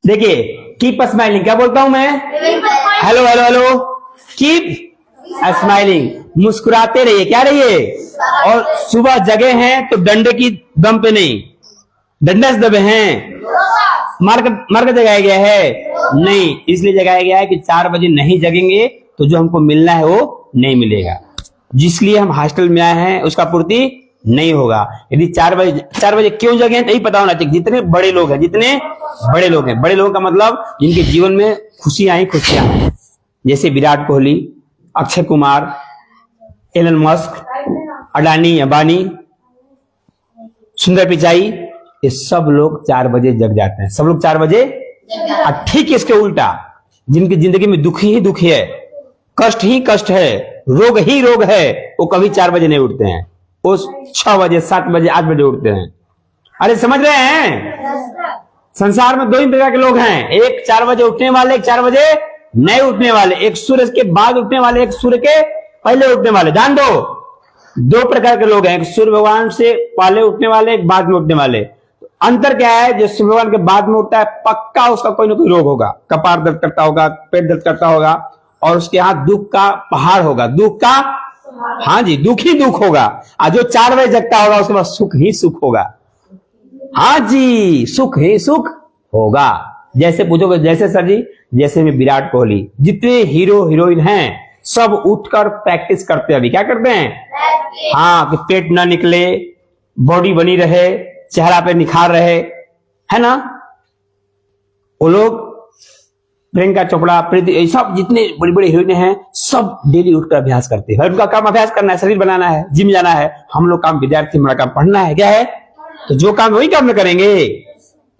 देखिए, keep smiling क्या बोलता हूं मैं? Hello hello hello, keep smiling, मुस्कुराते रहिए, क्या रहिए। और सुबह जगे हैं तो डंडे की दम पे नहीं, डंडे से दबे हैं, मार कर जगाया गया है नहीं, इसलिए जगाया गया है कि 4 बजे नहीं जगेंगे तो जो हमको मिलना है वो नहीं मिलेगा, जिसलिए हम हॉस्टल में आए हैं उसका पूर्ति नहीं होगा। यदि 4 बजे क्यों जगे नहीं पता होना चाहिए। जितने बड़े लोग हैं, बड़े लोगों का मतलब जिनके जीवन में खुशियां हैं, जैसे विराट कोहली, अक्षय कुमार, एलन मस्क, अडानी अंबानी, सुंदर पिचाई, ये सब लोग 4 बजे जग जाते हैं। सब लोग 4 बजे। ठीक इसके उल्टा, जिनकी जिंदगी में दुख ही दुख है, कष्ट ही कष्ट है, रोग ही रोग है, वो कभी 4 बजे नहीं उठते हैं, वो 6 बजे 7 बजे 8 बजे उठते हैं। अरे समझ रहे हैं? संसार में 2 ही प्रकार के लोग हैं, एक 4 बजे उठने वाले, एक 4 बजे नहीं उठने वाले, एक सूर्य के बाद उठने वाले, एक सूर्य के पहले उठने वाले। जान दो, 2 प्रकार के लोग हैं, एक सूर्य भगवान से पहले उठने वाले, एक बाद में उठने वाले। अंतर क्या है? जो सूर्य भगवान के बाद में उठता है पक्का उसका कोई ना कोई रोग होगा, कपार दर्द करता होगा, पेट दर्द करता होगा, और उसके यहाँ दुख का पहाड़ होगा, दुख का, हाँ जी, दुख ही दुख होगा। और जो 4 बजे जगता होगा उसके बाद सुख ही सुख होगा, हाँ जी, सुख ही सुख होगा। जैसे पूछोगे, जैसे सर जी, जैसे में विराट कोहली, जितने हीरो हीरोइन हैं सब उठकर प्रैक्टिस करते हैं। अभी क्या करते हैं? हाँ, कि पेट ना निकले, बॉडी बनी रहे, चेहरा पे निखार रहे, है ना। वो लोग, प्रियंका चोपड़ा, प्रीति, सब जितने बड़ी बड़ी हीरोइन हैं सब डेली उठकर अभ्यास करते हैं। उनका काम अभ्यास करना है, शरीर बनाना है, जिम जाना है। हम लोग काम विद्यार्थी, हमारा काम पढ़ना है। क्या है? तो जो काम वही काम में करेंगे।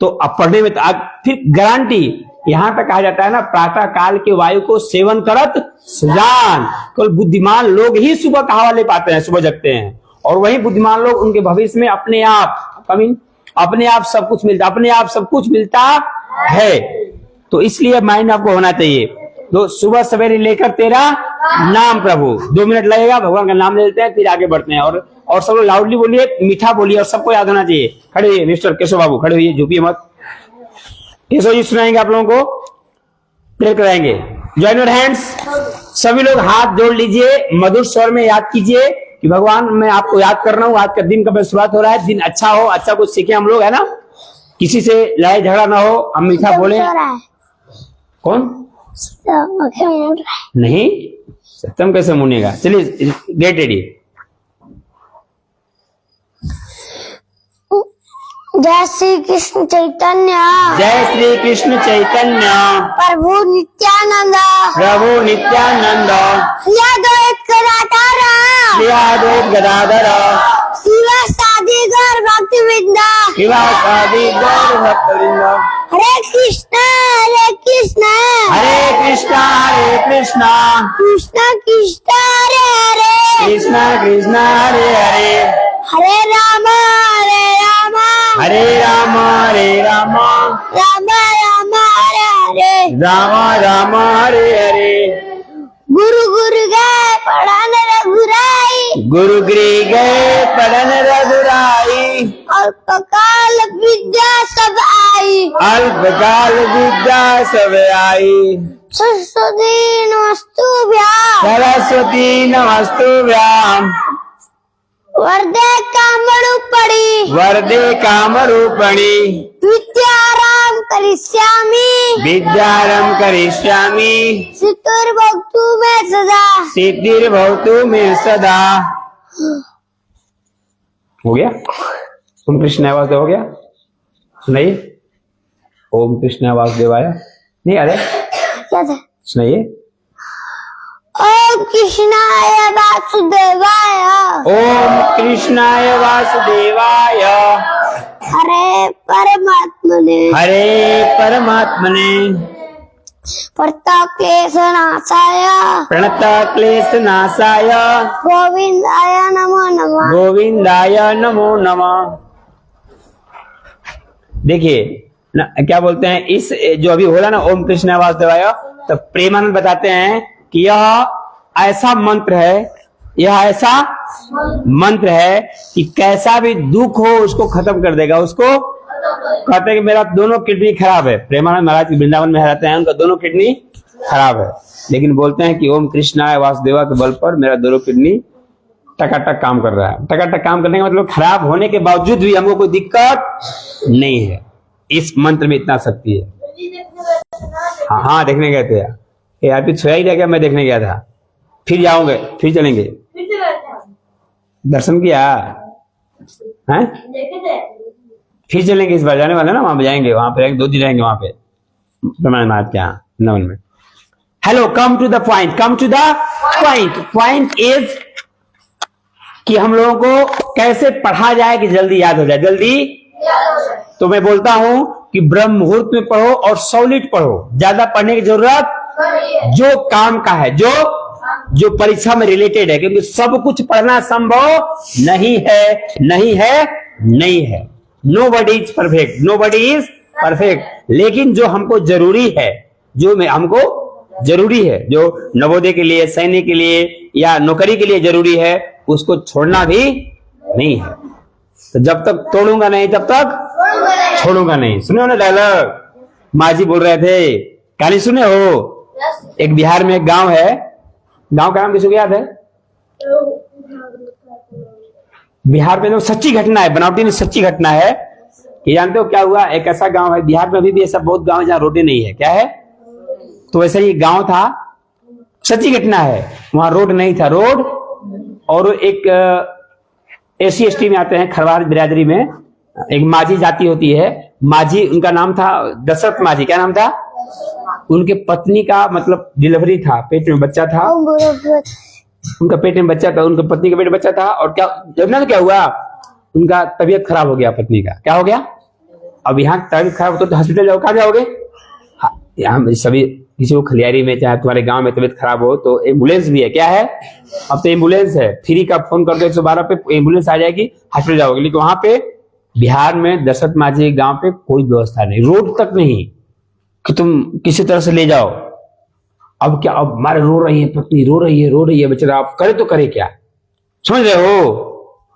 तो अब पढ़ने में तो फिर गारंटी, यहां तक कहा जाता है ना, प्रातः काल के वायु को सेवन करत सुजान। केवल बुद्धिमान लोग ही सुबह का हवा ले पाते हैं, सुबह जगते हैं, और वही बुद्धिमान लोग उनके भविष्य में अपने आप सब कुछ मिलता है। तो इसलिए माइंड आपको होना चाहिए। तो सुबह सवेरे लेकर तेरा नाम प्रभु, 2 मिनट लगेगा, भगवान का नाम ले लेते हैं, फिर आगे बढ़ते हैं। और सब लोग लाउडली बोलिए, मीठा बोलिए, और सबको याद होना चाहिए। खड़े होइए मिस्टर केशव बाबू, खड़े होइए, झुकिए मत। केशव जी सुनाएंगे आप लोगों को, प्रेयर कराएंगे। जॉइन योर हैंड्स, सभी लोग हाथ जोड़ लीजिए, मधुर स्वर में याद कीजिए कि भगवान मैं आपको याद कर रहा हूँ, आज का दिन कब शुरुआत हो रहा है, दिन अच्छा हो, अच्छा कुछ सीखे हम लोग, है ना, किसी से लड़ाई झगड़ा ना हो, हम मीठा बोले। कौन नहीं, सत्यम कैसे मुनेगा। चलिए गेट रेडी। जय श्री कृष्ण चैतन्य, जय श्री कृष्ण चैतन्य, प्रभु नित्यानंद, प्रभु नित्यानंद, श्रीअद्वैत गदाधर, शिवासादि गौर भक्तवृंद, हरे कृष्णा हरे कृष्णा, हरे कृष्णा हरे कृष्णा, कृष्णा कृष्णा हरे हरे, कृष्णा कृष्णा हरे हरे, हरे राम हरे राम, हरे राम हरे राम, राम राम हरे हरे, राम राम हरे हरे। गुरु गुरु गए पढ़न रघुराई, गुरु गिरी गए पढ़न रघुराई, अल्पकाल विद्या सब आई, अल्पकाल विद्या सब आई, सरस्वती नमस्तुभ्याम, सरस्वती नमस्तुभ्याम, वरदे कामरूपिणी, वरदे कामरूपिणी, विद्यारंभ करिष्यामि, विद्यारंभ करिष्यामि, सिद्धिर्भवतु मे सदा, सिद्धिर्भवतु मे सदा। हो गया? ओम कृष्णाय वासुदेव हो गया? सुनाइए, ओम कृष्णाय वासुदेवाय। नहीं, अरे क्या था? सुनाइए, ओम कृष्णाय वासुदेवाय, ओम कृष्णाय वासुदेवाय, हरे परमात्मने, हरे परमात्मने, प्रणतक्लेशनाशाय, प्रणतक्लेशनाशाय, गोविंदाय नमो नमः, गोविंदाय नमो नमः। देखिए क्या बोलते हैं, इस जो अभी हो रहा ना ओम कृष्णाय वासुदेवाय, तो प्रेमानंद बताते हैं कि यह ऐसा मंत्र है, यह ऐसा मंत्र है कि कैसा भी दुख हो उसको खत्म कर देगा, उसको कहते हैं कि मेरा दोनों किडनी खराब है। प्रेमानंद महाराज की वृंदावन में रहते हैं, उनका दोनों किडनी खराब है, लेकिन बोलते हैं कि ओम कृष्णाय वासुदेवा के बल पर मेरा दोनों किडनी टकाटक काम कर रहा है। टकाटक काम करने का मतलब खराब होने के बावजूद भी हमको कोई दिक्कत नहीं है। इस मंत्र में इतना शक्ति है। हाँ, देखने गए थे यार, फिर सोया ही रह गया, मैं देखने गया था। फिर जाओगे, फिर चलेंगे, दर्शन किया है, फिर चलेंगे। इस बार जाने वाले ना, वहां पे जाएंगे, वहां पे 2 दिन रहेंगे वहां पे प्रमाण महाराज के यहाँ नवन में। Hello, come to the point, come to the point. Point is कि हम लोगों को कैसे पढ़ा जाए कि जल्दी याद हो जाए, जल्दी। तो मैं बोलता हूं कि ब्रह्म मुहूर्त में पढ़ो और सॉलिड पढ़ो, ज्यादा पढ़ने की जरूरत जो काम का है, जो परीक्षा में रिलेटेड है, क्योंकि सब कुछ पढ़ना संभव नहीं है, नहीं है, नहीं है। Nobody is perfect, nobody is perfect, लेकिन जो हमको जरूरी है, हमको जरूरी है, जो नवोदय के लिए, सैनिक के लिए या नौकरी के लिए जरूरी है, उसको छोड़ना भी नहीं है। तो जब तक तोड़ूंगा नहीं तब तक छोड़ूंगा नहीं। सुने हो ना डायलॉग, माजी बोल रहे थे, कहानी सुने हो? एक बिहार में एक गांव है, गांव का नाम किसी को याद है? बिहार में तो सच्ची घटना है, बनावटी में सच्ची घटना है। ये जानते हो क्या हुआ? एक ऐसा गांव है बिहार में, अभी भी ऐसा बहुत गांव है जहां रोडें नहीं है। क्या है? तो वैसे ही गांव था, सच्ची घटना है, वहां रोड नहीं था, रोड और एक SC/ST में आते हैं, खरवार बिरादरी में एक माझी जाति होती है, माझी, उनका नाम था दशरथ माझी। क्या नाम था? उनके पत्नी का मतलब डिलीवरी था, पेट में बच्चा था, उनका पेट में बच्चा था, उनके पत्नी के पेट में बच्चा था। और क्या जब क्या हुआ, उनका तबीयत खराब हो गया, पत्नी का क्या हो गया। अब यहाँ तबीयत खराब हो तो हॉस्पिटल जाओ, कहाँ जाओगे? यहाँ सभी किसी को खलियारी में, चाहे तुम्हारे गांव में तबीयत खराब हो तो एम्बुलेंस भी है। क्या है? अब तो एम्बुलेंस है, फ्री का फोन कर दो 112 पे, एम्बुलेंस आ जाएगी, हॉस्पिटल जाओगे। लेकिन वहां पे बिहार में दशरथ माझी गांव पे कोई व्यवस्था नहीं, रोड तक नहीं कि तुम किसी तरह से ले जाओ। अब क्या, अब मारे रो रही है पत्नी, रो रही है बेचारा, आप करे तो करे क्या? समझ रहे हो?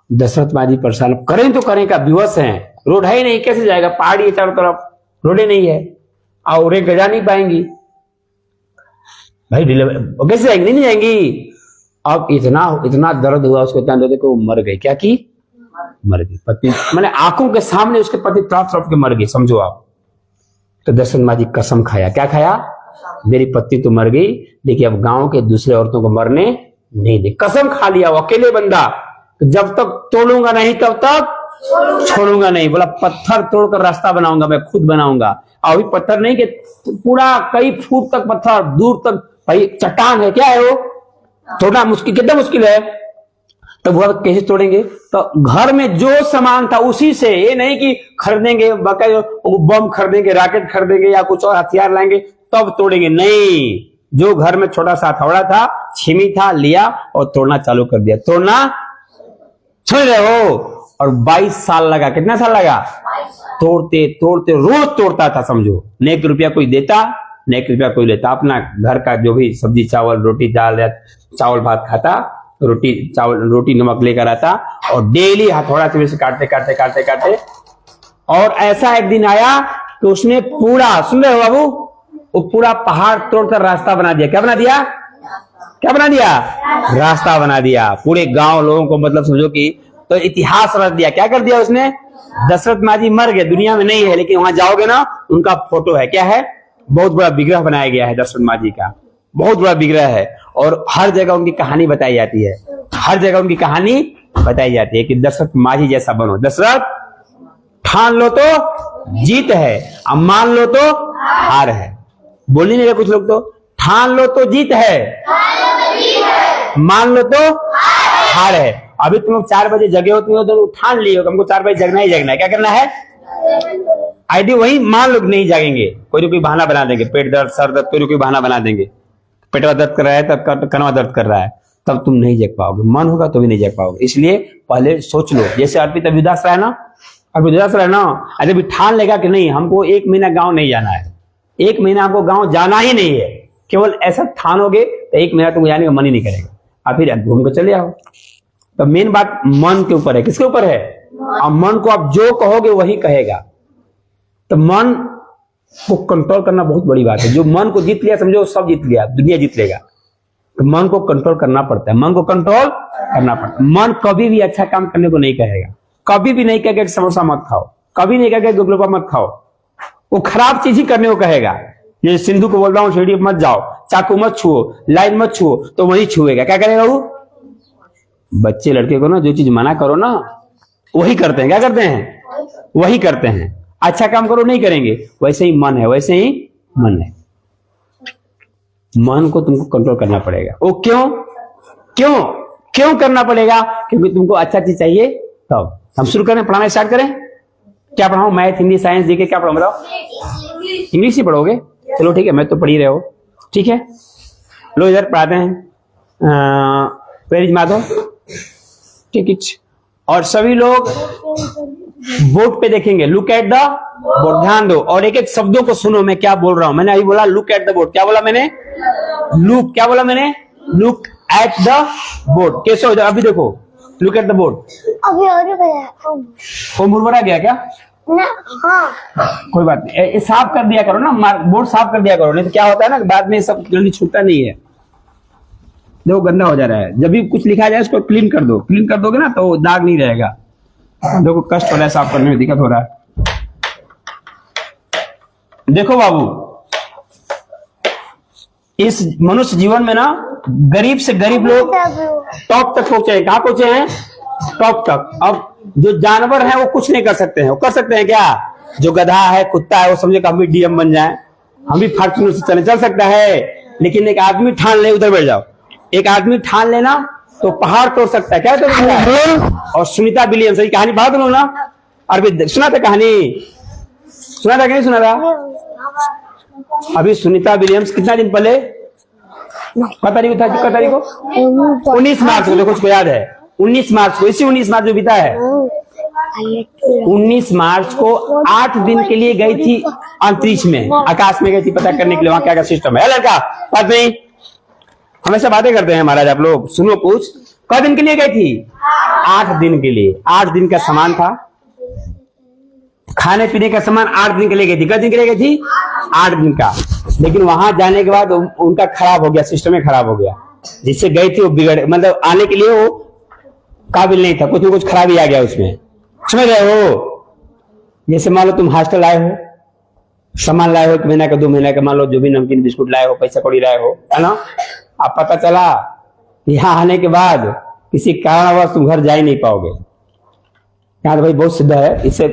दशरथ माझी परेशान, करें तो करें क्या, विवश हैं, रोड है ही नहीं, कैसे जाएगा? पहाड़ी है चारों तरफ, रोडे नहीं है, और एक जा नहीं पाएंगी भाई, डिलीवरी कैसे जाएंगी? नहीं जाएंगी। अब इतना दर्द हुआ उसको, इतना दर्द को मर गई। क्या की? मर गई पत्नी, मैंने आंखों के सामने उसके पति तड़प के मर गई, समझो आप। तो दशरथ माझी कसम खाया। क्या खाया? मेरी पत्नी तो मर गई, लेकिन अब गांव के दूसरे औरतों को मरने नहीं दे। कसम खा लिया वो अकेले बंदा, तो जब तक तोड़ूंगा नहीं तब तक छोड़ूंगा नहीं। बोला पत्थर तोड़कर रास्ता बनाऊंगा, मैं खुद बनाऊंगा। अभी पत्थर नहीं कि पूरा कई फुट तक पत्थर, दूर तक भाई चट्टान है। क्या है वो? तोड़ना मुश्किल, कितना मुश्किल है। तब वो कैसे तोड़ेंगे? तो घर में जो सामान था उसी से, ये नहीं कि खरीदेंगे, बम खरीदेंगे, रॉकेट खरीदेंगे या कुछ और हथियार लाएंगे तब तोड़ेंगे, नहीं। जो घर में छोटा सा हथौड़ा था, छिमी था, लिया और तोड़ना चालू कर दिया। तोड़ना समझ रहे हो? और 22 साल लगा। कितना साल लगा? तोड़ते तोड़ते रोज तोड़ता था, समझो। न 1 रुपया कोई देता, न 1 रुपया कोई लेता। अपना घर का जो भी सब्जी, चावल, रोटी, दाल, चावल भात खाता, रोटी चावल, रोटी नमक लेकर आता, और डेली हथौड़ा से काटते काटते काटते काटते। और ऐसा एक दिन आया कि उसने पूरा, सुन रहे हो बाबू, वो पूरा पहाड़ तोड़कर रास्ता बना दिया। क्या बना दिया? क्या बना दिया? रास्ता बना दिया। पूरे गांव लोगों को, मतलब समझो कि तो इतिहास रच दिया। क्या कर दिया उसने? दशरथ माझी मर गए, दुनिया में नहीं है, लेकिन वहां जाओगे ना, उनका फोटो है। क्या है? बहुत बड़ा विग्रह बनाया गया है दशरथ माझी का, बहुत बड़ा विग्रह है। और हर जगह उनकी कहानी बताई जाती है, हर जगह उनकी कहानी बताई जाती है कि दशरथ माझी जैसा बनो। दशरथ ठान लो तो जीत है, अब मान लो तो हार है। बोल नहीं रहे कुछ लोग, तो ठान लो तो जीत है, मान लो तो हार है। अभी तुम लोग 4 बजे जगे हो, तुम तो ठान लिए हो हमको 4 बजे जगना ही जगना है। क्या करना है? आईडी वही मान लो नहीं जागेंगे, कोई ना कोई बहाना बना देंगे, पेट दर्द, सर दर्द, कोई ना कोई बहाना बना देंगे। पेटवा दर्द कर रहा है तब कनवा दर्द कर रहा है, तब तुम नहीं जग पाओगे। मन होगा तो भी नहीं जग पाओगे। इसलिए पहले सोच लो। जैसे अर्पित अभी उदास रहा है ना, अभी उदास रहा है ना, अरे भी ठान लेगा कि नहीं हमको 1 महीना गाँव नहीं जाना है, 1 महीना हमको गाँव जाना ही नहीं है। केवल ऐसा ठानोगे तो 1 महीना तुमको जाने का मन ही नहीं करेगा, आप फिर घूम कर चले आओ। तो मेन बात मन के ऊपर है। किसके ऊपर है? और मन को आप जो कहोगे वही कहेगा। तो मन को कंट्रोल करना बहुत बड़ी बात है। जो मन को जीत लिया समझो सब जीत लिया, दुनिया जीत लेगा। तो मन को कंट्रोल करना पड़ता है, मन को कंट्रोल करना पड़ता है। मन कभी भी अच्छा काम करने को नहीं कहेगा, कभी भी नहीं कहेगा कि समोसा मत खाओ, कभी नहीं कहेगा गोलगप्पा मत खाओ। वो खराब चीज ही करने को कहेगा। ये सिंधु को बोल रहा हूँ सीढ़ी मत जाओ, चाकू मत छुओ, लाइन मत छुओ, तो वही छुएगा। क्या करेगा वो? बच्चे लड़के को ना जो चीज मना करो ना वही करते हैं। क्या करते हैं? वही करते हैं। अच्छा काम करो नहीं करेंगे। वैसे ही मन है, वैसे ही मन है। मन को तुमको कंट्रोल करना पड़ेगा। वो क्यों क्यों क्यों करना पड़ेगा? क्योंकि तुमको अच्छा चीज चाहिए तब। हम शुरू करें, पढ़ाना स्टार्ट करें। क्या पढ़ाऊं? मैथ, हिंदी, साइंस, जीके, क्या पढ़ाऊं बताओ? इंग्लिश ही पढ़ोगे? चलो ठीक है, मैं तो पढ़ ही रहे हो, ठीक है। लो इधर पढ़ाते हैं। Where is Madhav? ठीक है। और सभी लोग बोर्ड पे देखेंगे। लुक एट द बोर्ड, ध्यान दो और एक एक शब्दों को सुनो। मैं क्या बोल रहा हूं? मैंने अभी बोला लुक एट द बोर्ड। क्या बोला मैंने? लुक। क्या बोला मैंने? Look at the board. कैसे हो? अभी देखो, लुक एट द बोर्ड। अभी और गया वो मुरमुरा गया क्या? ना। हाँ, कोई बात नहीं, ये साफ कर दिया करो ना, बोर्ड साफ कर दिया करो, नहीं तो क्या होता है ना बाद में सब जल्दी छूटता नहीं है। देखो गंदा हो जा रहा है। जब भी कुछ लिखा जाए उसको क्लीन कर दो। क्लीन कर दोगे ना तो दाग नहीं रहेगा। देखो कष्ट हो रहा है, साफ करने में दिक्कत हो रहा है। देखो बाबू, इस मनुष्य जीवन में ना गरीब से गरीब लोग टॉप तक पहुंचे हैं। कहां पहुंचे हैं? टॉप तक। अब जो जानवर हैं वो कुछ नहीं कर सकते हैं। वो कर सकते हैं क्या? जो गधा है, कुत्ता है, वो समझे कि हम भी डीएम बन जाएं, हम भी फॉर्च्यूनर से चल सकता है। लेकिन एक आदमी ठान ले, उधर बैठ जाओ, एक आदमी ठान लेना तो पहाड़ तोड़ सकता है। क्या तोड़ सकता है? और सुनीता विलियम्स की कहानी बात लो ना। अरबी सुना था कहानी? सुना था कि नहीं सुना था? अभी सुनीता विलियम्स कितना दिन पहले, पता नहीं था कितना तारीख को? 19 मार्च को। देखो उसको याद है, 19 मार्च को, इसी 19 मार्च जो बीता है, 19 मार्च को 8 दिन के लिए गई थी अंतरिक्ष में, आकाश में गई थी पता करने के लिए वहां क्या क्या सिस्टम है। लड़का बात नहीं, हमेशा बातें करते हैं महाराज आप लोग। सुनो कुछ, कई दिन के लिए गई थी? 8 दिन के लिए। 8 दिन का सामान था, खाने पीने का सामान 8 दिन के लिए गई थी। कई दिन के लिए गई थी? 8 दिन का। लेकिन वहां जाने के बाद उनका खराब हो गया, सिस्टम में खराब हो गया। जिससे गई थी वो बिगड़, मतलब आने के लिए वो काबिल नहीं था, कुछ ना कुछ खराबी आ गया उसमें। समझ रहे हो? जैसे मान लो तुम हॉस्टल आए हो, सामान लाए हो 1 महीना का 2 महीना का, मान लो जो भी नमकीन बिस्कुट लाए हो, पैसा कौड़ी लाए हो, है ना। अब पता चला यहाँ आने के बाद किसी कारणवश तुम घर जा ही नहीं पाओगे। यहाँ तो भाई बहुत सीधा है, इससे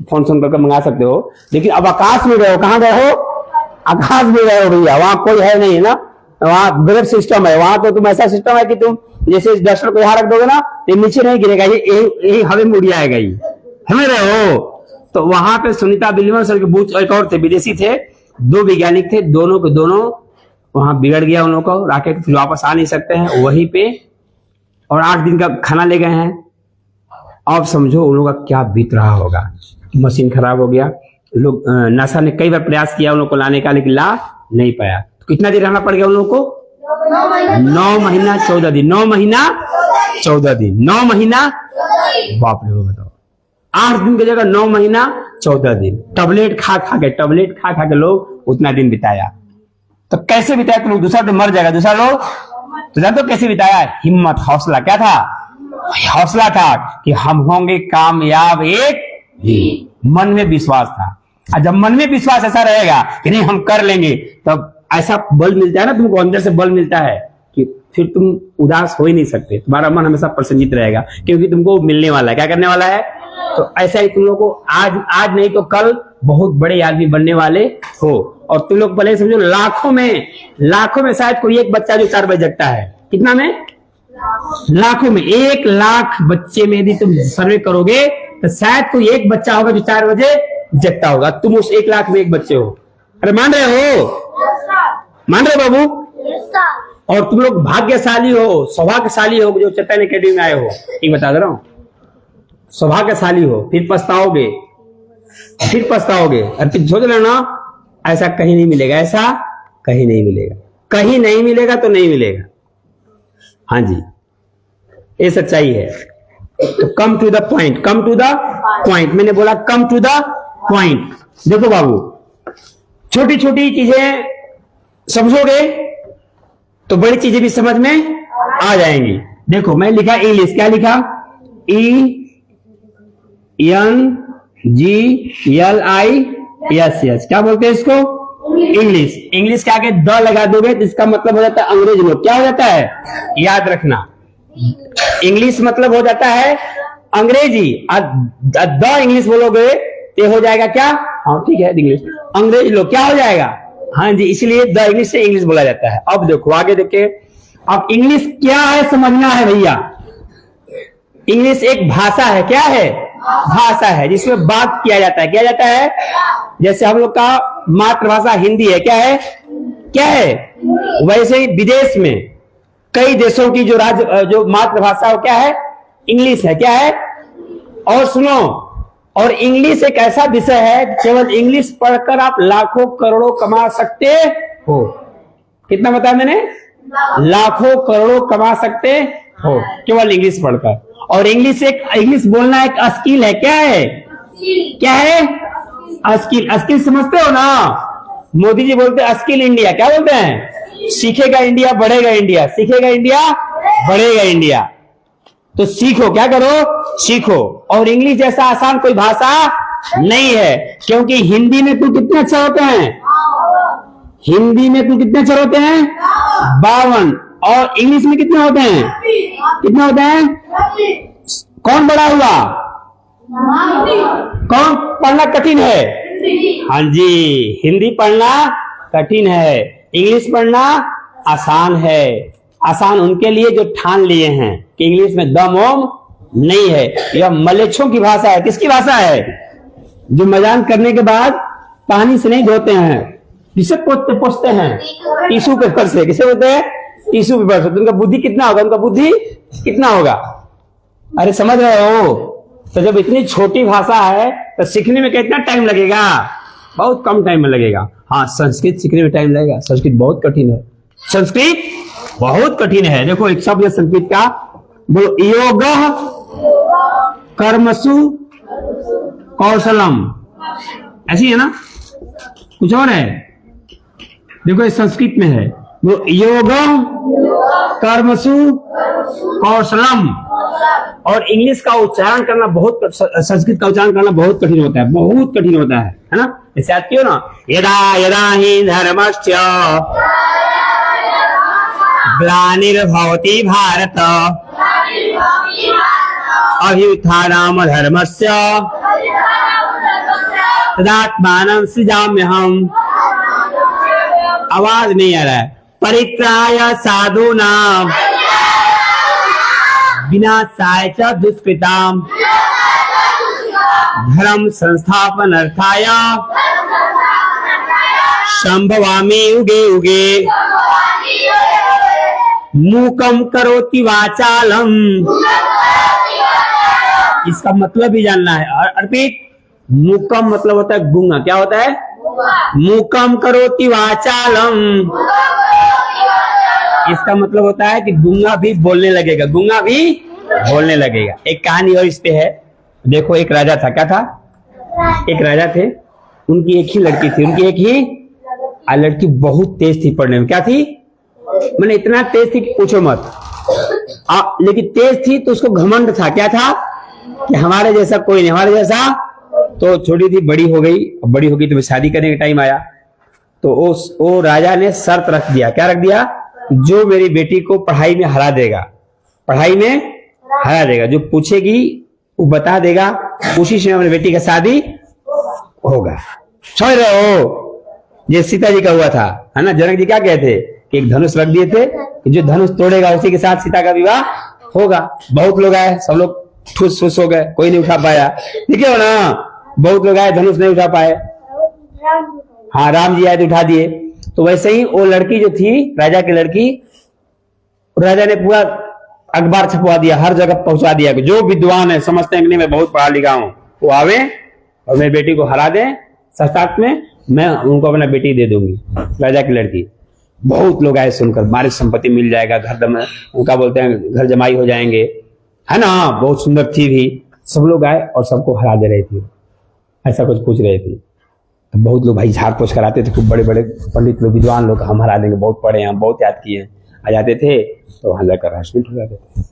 फोन करके मंगा सकते हो। लेकिन अब आकाश में गए हो, कहाँ गए हो? आकाश में गए हो भैया, वहां कोई है नहीं ना, वहां गलत सिस्टम है। वहां तो तुम ऐसा सिस्टम है कि तुम जैसे इस डस्टर को यहाँ रख दोगे ना, ये नीचे नहीं गिरेगा, यही हवा में उड़ जाएगा। ये समझ रहे हो? तो वहां पे सुनीता विलियम्स और एक और थे, विदेशी थे, 2 वैज्ञानिक थे, दोनों के दोनों वहां बिगड़ गया उन लोगों को, राकेट फिर वापस आ नहीं सकते हैं वहीं पे, और 8 दिन का खाना ले गए हैं। अब समझो उन लोगों का क्या बीत रहा होगा। मशीन खराब हो गया, लोग नासा ने कई बार प्रयास किया उन लोगों को लाने का, लेकिन ला नहीं पाया। तो कितना देर रहना पड़ गया उन लोगों को? 9 महीना 14 दिन। 9 महीना 14 दिन। 9 महीना, बाप रे, बताओ 8 दिन की जगह 9 महीना 14 दिन। टैबलेट खा खा के लोग उतना दिन बिताया। तो कैसे बिताया? तो लोग दूसरा तो मर जाएगा, दूसरा लोग तो जानते हो कैसे बिताया? हिम्मत, हौसला। क्या था? हौसला था कि हम होंगे कामयाब एक दिन। मन में विश्वास था। और जब मन में विश्वास ऐसा रहेगा कि नहीं हम कर लेंगे, तब ऐसा बल मिलता है ना तुमको, अंदर से बल मिलता है कि फिर तुम उदास हो ही नहीं सकते। तुम्हारा मन हमेशा प्रसन्नित रहेगा, क्योंकि तुमको मिलने वाला है। क्या करने वाला है? तो ऐसा ही तुम लोग को आज नहीं तो कल बहुत बड़े आदमी बनने वाले हो। और तुम लोग पहले समझो, लाखों में शायद कोई एक बच्चा जो 4 बजे जगता है। कितना में? लाखों में। 1 लाख बच्चे में यदि तुम सर्वे करोगे तो शायद कोई एक बच्चा होगा जो 4 बजे जगता होगा। तुम उस 1 लाख में एक बच्चे हो। अरे मान रहे हो? मान रहे बाबू? और तुम लोग भाग्यशाली हो, सौभाग्यशाली हो जो चैतन्य एकेडमी में आए हो। एक बता दे रहा हूं, सौभाग्यशाली हो। फिर पछताओगे। और फिर सोच लेना ऐसा कहीं नहीं मिलेगा, ऐसा कहीं नहीं मिलेगा। कहीं नहीं मिलेगा तो नहीं मिलेगा। हाँ जी, ये सच्चाई है। तो कम टू द पॉइंट। मैंने बोला कम टू द पॉइंट। देखो बाबू, छोटी छोटी चीजें समझोगे तो बड़ी चीजें भी समझ में आ जाएंगी। देखो मैं लिखा इंग्लिश, क्या लिखा? ENGLIS, क्या बोलते हैं इसको? इंग्लिश। इंग्लिश के आगे द लगा दोगे तो इसका मतलब हो जाता है अंग्रेज लोग। क्या हो जाता है? याद रखना, इंग्लिश मतलब हो जाता है अंग्रेजी। द इंग्लिश बोलोगे ये हो जाएगा क्या? हाँ ठीक है, इंग्लिश। अंग्रेज लोग क्या हो जाएगा? हाँ जी, इसलिए द इंग्लिश से इंग्लिश बोला जाता है। अब देखो आगे देखिए, अब इंग्लिश क्या है समझना है भैया। इंग्लिश एक भाषा है। क्या है? भाषा है जिसमें बात किया जाता है। क्या जाता है? जैसे हम लोग का मातृभाषा हिंदी है, क्या है? क्या है? वैसे ही विदेश में कई देशों की जो मातृभाषा है क्या है? इंग्लिश है। क्या है? और सुनो, और इंग्लिश एक ऐसा विषय है, केवल इंग्लिश पढ़कर आप लाखों करोड़ों कमा सकते हो। कितना बताया मैंने? लाखों करोड़ों कमा सकते हो केवल इंग्लिश पढ़कर। और इंग्लिश बोलना एक स्किल है। क्या है? क्या है? स्किल। स्किल समझते हो ना? मोदी जी बोलते हैं स्किल इंडिया। क्या बोलते हैं? सीखेगा इंडिया बढ़ेगा इंडिया, सीखेगा इंडिया बढ़ेगा इंडिया। तो सीखो, क्या करो? सीखो। और इंग्लिश जैसा आसान कोई भाषा नहीं है, क्योंकि हिंदी में तू कितने अक्षर होते हैं? हिंदी में तू कितने अक्षर होते हैं? 52। और इंग्लिश में कितने होते हैं? कितने होते हैं? कौन बड़ा हुआ? कौन पढ़ना कठिन है? हाँ जी, हिंदी पढ़ना कठिन है, इंग्लिश पढ़ना आसान है। आसान उनके लिए जो ठान लिए हैं कि इंग्लिश में दम ओम नहीं है। यह मलेच्छों की भाषा है। किसकी भाषा है? जो मजान करने के बाद पानी से नहीं धोते हैं, किसे पोछते हैं? टिश्यू पेपर से। किसे बोलते हैं? टिश्यू पेपर से। तो उनका बुद्धि कितना होगा? उनका बुद्धि कितना होगा? अरे समझ रहे हो? तो जब इतनी छोटी भाषा है तो सीखने में कितना टाइम लगेगा? बहुत कम टाइम में लगेगा। हाँ, संस्कृत सीखने में टाइम लगेगा। संस्कृत बहुत कठिन है। संस्कृत बहुत कठिन है। देखो एक शब्द है संस्कृत का, बोलो योग कर्मसु कौशलम। ऐसी है ना? कुछ और है? देखो ये संस्कृत में है, बोलो योग कर्मसु कौशलम। और इंग्लिश का उच्चारण करना बहुत, संस्कृत का उच्चारण करना बहुत कठिन होता है, बहुत कठिन होता है ना? जैसे आती हो ना, यदा यदा हि धर्मस्य ग्लानिर्भवति भारत अभ्युत्थानम् धर्मस्य तदात्मानं सृजाम्यहम्। आवाज नहीं आ रहा है। परित्राय साधूनां विनाशाय च दुष्कृताम् धर्म संस्थापनार्थाय संभवामि युगे युगे। मूकम करोति वाचालम। इसका मतलब भी जानना है। अर्पित, मूकम मतलब होता है गूंगा। क्या होता है? मूकम करोति वाचालम। इसका मतलब होता है कि गूंगा भी बोलने लगेगा, गूंगा भी बोलने लगेगा। एक कहानी और इस पे है। देखो एक राजा था। क्या था? एक राजा थे, उनकी एक ही लड़की थी। उनकी एक ही लड़की बहुत तेज थी पढ़ने में। क्या थी? मैंने इतना तेज थी कि पूछो मत। लेकिन तेज थी तो उसको घमंड था। क्या था? कि हमारे जैसा कोई नहीं, हमारे जैसा। तो छोटी थी, बड़ी हो गई। बड़ी हो गई तो शादी करने का टाइम आया तो वो राजा ने शर्त रख दिया। क्या रख दिया? जो मेरी बेटी को पढ़ाई में हरा देगा, पढ़ाई में हरा देगा, जो पूछेगी वो बता देगा, उसी से मेरी बेटी का शादी होगा। समझ रहे हो? ये सीता जी का हुआ था, है ना? जनक जी क्या कहते कि एक धनुष रख दिए थे कि जो धनुष तोड़ेगा उसी के साथ सीता का विवाह होगा। बहुत लोग आए, सब लोग ठूस फूस हो गए, कोई नहीं उठा पाया। ठीक है ना? बहुत लोग आए, धनुष नहीं उठा पाए। हाँ, राम जी आए तो उठा दिए। तो वैसे ही वो लड़की जो थी, राजा की लड़की, राजा ने पूरा अखबार छपवा दिया, हर जगह पहुंचा दिया कि जो विद्वान है, समझते हैं कि मैं बहुत पढ़ा लिखा हूं, वो आवे और मेरी बेटी को हरा दे, साथ में मैं उनको अपना बेटी दे दूंगी, राजा की लड़की। बहुत लोग आए सुनकर, मारी संपत्ति मिल जाएगा, घर उनका बोलते हैं घर जमाई हो जाएंगे, है ना? बहुत सुंदर थी भी। सब लोग आए और सबको हरा दे रही थी, ऐसा कुछ पूछ रहे थे। तो बहुत लोग भाई झाड़ पोछ कराते थे, खूब बड़े बड़े पंडित लोग, विद्वान लोग, हम हरा देंगे, बहुत पढ़े हैं, हम बहुत याद किए हैं, आ जाते थे तो वहां जाकर हॉस्पिटल हो जाते थे।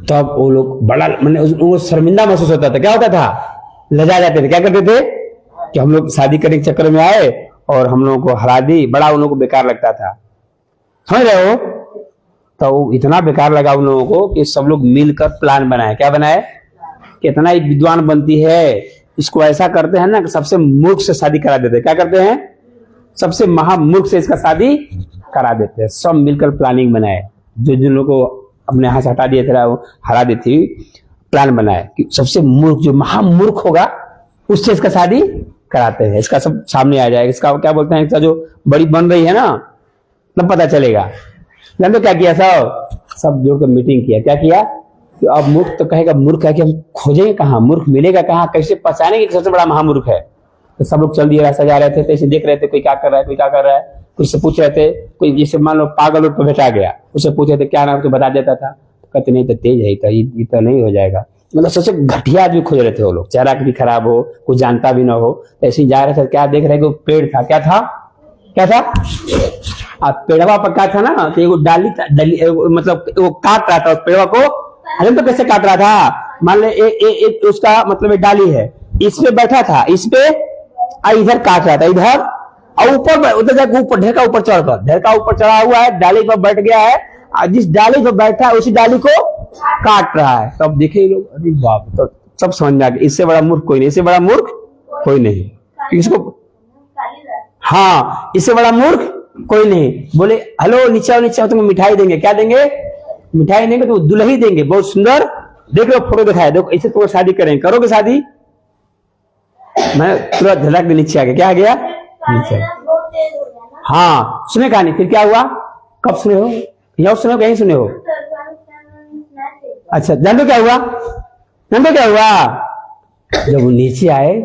तब वो लोग बड़ा मैंने वो शर्मिंदा महसूस होता था। क्या होता था? लजा जाते थे। क्या करते थे कि हम लोग शादी करने के चक्कर में आए और हम लोगों को हरा दी, बड़ा उन लोगों को बेकार लगता था, समझ रहे हो? तो इतना बेकार लगा उन लोगों को कि सब लोग मिलकर प्लान बनाए। क्या बनाए? कितना ही विद्वान बनती है, इसको ऐसा करते हैं ना कि सबसे मूर्ख से शादी करा देते हैं। क्या करते हैं? सबसे महामूर्ख से इसका शादी करा देते हैं। सब मिलकर प्लानिंग बनाए, जो जिन लोगों को अपने यहाँ से हटा दिया था, वो हरा दी थी, प्लान बनाए कि सबसे मूर्ख, जो महामूर्ख होगा उससे इसका शादी कराते हैं। इसका सब सामने आ जाएगा। इसका क्या बोलते हैं, इसका जो बड़ी बन रही है ना, तब पता चलेगा। जानते क्या किया? सब जोड़कर मीटिंग किया। क्या किया कि अब मूर्ख तो कहेगा मूर्ख है कि हम खोजेंगे कहाँ, मूर्ख मिलेगा कहाँ, कैसे पहचानेंगे कि सबसे बड़ा महामूर्ख है। तो सब लोग चल दिए, रास्ता जा रहे थे, तो ऐसे देख रहे थे कोई क्या कर रहा है, कोई क्या कर रहा है, कुछ से पूछ रहे थे। कोई जैसे मान लो पागल उठ पर बैठा गया, उससे पूछे थे क्या नाम, तो बता देता था। कहते नहीं तो तेज है, ये तो नहीं हो जाएगा। मतलब सबसे घटिया आदमी खोज रहे थे वो लोग, चेहरा भी खराब हो, कुछ जानता भी ना हो, ऐसे ही जा रहे थे। क्या देख रहे कि पेड़ था, क्या था, क्या था? अब पेड़वा पर क्या था ना, तो वो डाली मतलब वो काट रहा था उस पेड़वा को। अरे तो कैसे काट रहा था? मान ले उसका मतलब एक डाली है, इस पे बैठा था, इस पे इधर काट रहा था, इधर और ऊपर उधर जाकर ऊपर ढेर का ऊपर चढ़कर, ढेर का ऊपर चढ़ा हुआ है, डाली पर बैठ गया है, जिस डाली पर बैठा है उसी डाली को काट रहा है। तब देखे लोग, अरे बाप, तो सब समझ में आ गया, इससे बड़ा मूर्ख कोई नहीं, इससे बड़ा मूर्ख कोई नहीं। इसको हाँ, इससे बड़ा मूर्ख कोई नहीं। बोले हेलो नीचे आओ, नीचे आओ, तुमको मिठाई देंगे। क्या देंगे? मिठाई देंगे, तो दुल्हन देंगे, बहुत सुंदर। देख लो फोटो दिखाया, देखो ऐसे तुम्हें शादी करेंगे, करोगे शादी? मैं तुरंत झलक के नीचे आ गया। क्या आ गया? नीचे। हाँ, सुने कहानी, फिर क्या हुआ? कब सुने हो? यहाँ सुने हो, कहीं सुने हो? अच्छा, जानते क्या हुआ? जानते क्या हुआ? जब वो नीचे आए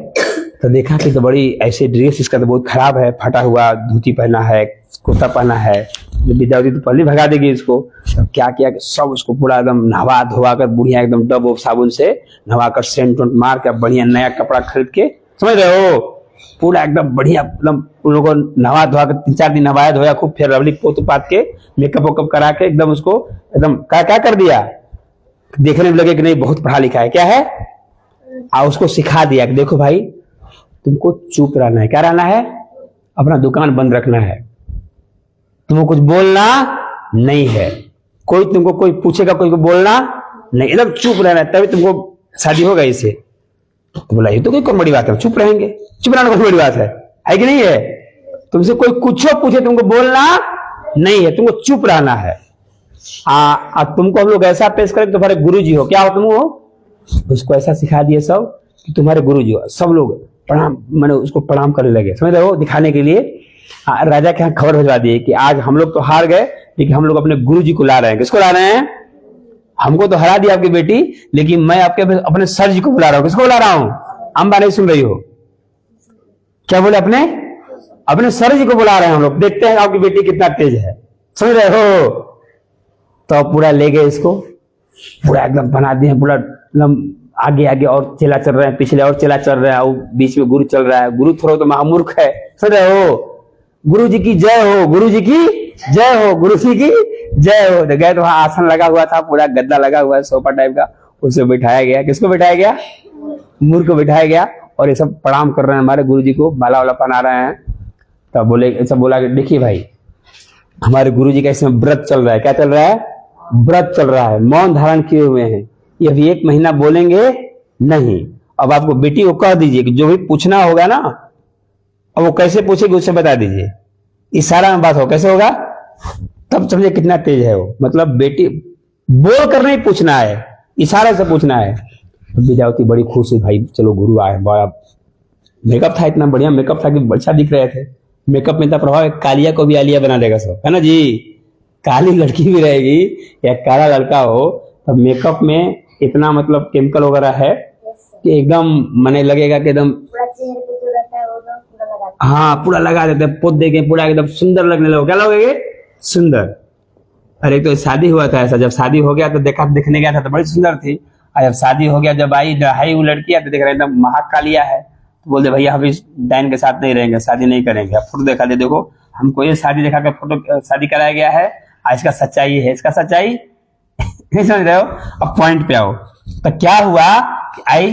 तो देखा कि तो बड़ी ऐसे ड्रेस इसका तो बहुत खराब है, फटा हुआ धोती पहना है, कुर्ता पहना है। विद्यावती तो पहले भगा देगी इसको। तो क्या किया कि सब उसको पूरा एकदम नहवा धोवा कर, बढ़िया एकदम डब साबुन से नहवा कर, सेंट वेंट मार कर, बढ़िया नया कपड़ा खरीद के, समझ रहे हो, पूरा एकदम बढ़िया, एकदम उन लोगों को नहवा धोवा कर 3-4 दिन नहवाया धोया खूब, फिर रवली पोत पात के, मेकअप वेकअप करा के एकदम उसको एकदम क्या कर दिया, देखने में लगे कि नहीं बहुत पढ़ा लिखा है। क्या है? उसको सिखा दिया कि देखो भाई, तुमको चुप रहना है। क्या रहना है? अपना दुकान बंद रखना है, तुमको कुछ बोलना नहीं है, कोई तुमको कोई पूछेगा, कोई को बोलना नहीं, एकदम चुप रहना है, तभी तुमको शादी होगा इससे। तो बोला ये तो कोई कौन बड़ी बात है, चुप रहेंगे, चुप रहना कोई बड़ी बात है कि नहीं है? तुमसे कोई कुछ पूछे, तुमको बोलना नहीं है, तुमको चुप रहना है। तुमको हम लोग ऐसा पेश करें, तुम्हारे गुरु जी हो। क्या हो तुम? हो उसको ऐसा सिखा दिए सब कि तुम्हारे गुरु जी हो। सब लोग प्रणाम, मैंने उसको प्रणाम करने लगे, समझ रहे हो, दिखाने के लिए। राजा के यहाँ खबर भिजवा दिए कि आज हम लोग तो हार गए, लेकिन हम लोग अपने गुरु जी को ला रहे हैं। किसको ला रहे हैं? हमको तो हरा दी आपकी बेटी, लेकिन मैं आपके अपने सर जी को बुला रहा हूँ। किसको बुला रहा हूँ? अम्बा नहीं सुन रही हो क्या बोले? अपने सर जी को बुला रहे हैं हम लोग, देखते हैं आपकी बेटी कितना तेज है, समझ रहे हो। तो पूरा ले गए इसको, पूरा एकदम बना दिए, पूरा एकदम आगे आगे और चेला चल रहे हैं, पिछले और चेला चल रहा है, और बीच में गुरु चल रहा है। गुरु थोड़ा तो महामूर्ख है, समझ रहे हो। गुरु जी की जय हो, गुरु जी की जय हो, गुरु जी की जय हो। गए तो वहां आसन लगा हुआ था, पूरा गद्दा लगा हुआ है सोफा टाइप का, उसे बिठाया गया। किसको बिठाया गया? मूर्ख को बिठाया गया। और ये सब प्रणाम कर रहे हैं हमारे गुरु जी को, माला वाला पहना रहे हैं। तब बोले, ऐसा बोला कि देखिए भाई, हमारे गुरु जी का इसमें व्रत चल रहा है। क्या चल रहा है? व्रत चल रहा है, मौन धारण किए हुए हैं, ये अभी 1 महीना बोलेंगे नहीं। अब आपको बेटी को कह दीजिए कि जो भी पूछना होगा ना, अब वो कैसे पूछेगी उसे बता दीजिए, इशारा में बात हो, कैसे होगा? तब समझे कितना तेज है वो। मतलब बेटी बोल कर नहीं पूछना है, इशारे से पूछना है। विद्यावती बड़ी खुश हुई, भाई चलो गुरु आए। बड़ा मेकअप था, इतना बढ़िया मेकअप था कि अच्छा दिख रहे थे। मेकअप में इतना प्रभाव है, कालिया को भी आलिया बना देगा सब, है ना जी। काली लड़की भी रहेगी या काला लड़का हो, तब मेकअप में इतना मतलब केमिकल वगैरह है कि एकदम मने लगेगा कि एकदम हाँ पूरा लगा देते, पोत देंगे, पूरा एकदम सुंदर लगने लगो। क्या लगेगे? सुंदर। अरे तो शादी हुआ था ऐसा, जब शादी हो गया तो देखने गया था तो बड़ी सुंदर थी, और जब शादी हो गया, जब आई वो लड़की तो देख रहे एकदम महाकालिया है। बोलते भैया हम इस डाइन के साथ नहीं रहेंगे, शादी नहीं करेंगे। अब फोटो दिखा दे, देखो हमको ये शादी दिखा कर फोटो शादी कराया गया है, आज का सच्चाई है, इसका सच्चाई नहीं समझ रहे हो। अब पॉइंट पे आओ, तो क्या हुआ कि आई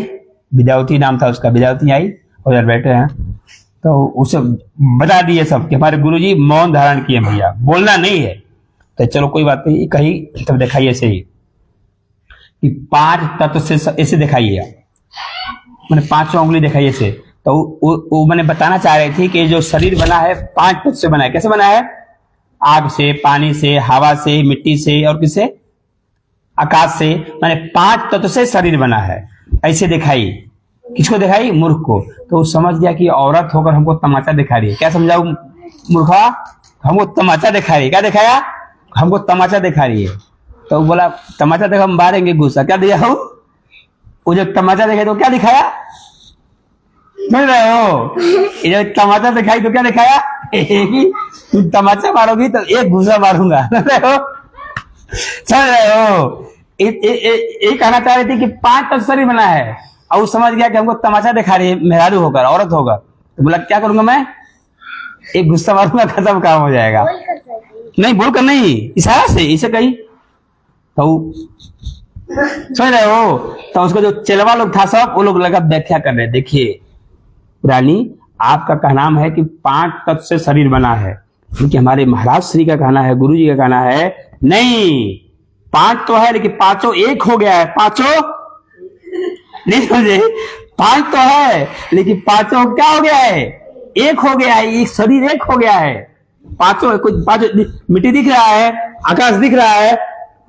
विद्यावती नाम था उसका, विद्यावती आई और इधर बैठे हैं, तो उसे बता दिए सब कि हमारे गुरुजी मौन धारण किए भैया, बोलना नहीं है। तो चलो कोई बात नहीं, कही तब दिखाइए सही कि 5 तत्व से ऐसे दिखाइए, मैंने 5 उंगली दिखाइए से। तो वो मैंने बताना चाह रही थी कि जो शरीर बना है 5 तत्व से बना है। कैसे बना है? आग से, पानी से, हवा से, मिट्टी से और किससे? आकाश से। मैंने 5 तत्व से शरीर बना है। ऐसे दिखाई, किसको दिखाई? मूर्ख को। तो वो समझ गया कि औरत होकर हमको तमाचा दिखा रही है। क्या समझा मूर्खा? हमको तमाचा दिखा रही है। क्या दिखाया? हमको तमाचा दिखा रही है। तो बोला तमाचा देखा हम मारेंगे गुस्सा। क्या दिया हो? वो जब तमाचा दिखाई तो क्या दिखाया? समझ रहे हो? ये जब तमाचा दिखाई तो क्या दिखाया? तुम तमाचा मारोगी तो एक घुसा मारूंगा। समझ रहे हो? ये कहना चाह रही थी कि 5 तत्व शरीर बना है और वो समझ गया कि हमको तमाचा दिखा रही है, मेहरारू होकर, औरत होकर। तो बोला क्या करूंगा मैं? एक गुस्सा मारूंगा, खत्म काम हो जाएगा। नहीं बोलकर नहीं, इशारा से इसे कही। तो समझ रहे हो? तो उसको जो चेलवा लोग था सब, वो लोग लगा व्याख्या कर रहे। देखिए रानी, आपका कहना है कि 5 तत्व से शरीर बना है, क्योंकि हमारे महाराज श्री का कहना है, गुरु जी का कहना है नहीं, 5 तो है लेकिन 5 एक हो गया है। 5 नहीं समझे? 5 तो है लेकिन 5 क्या हो गया है? एक हो गया है। एक शरीर एक हो गया है। 5 कुछ 5 मिट्टी दिख रहा है, आकाश दिख रहा है।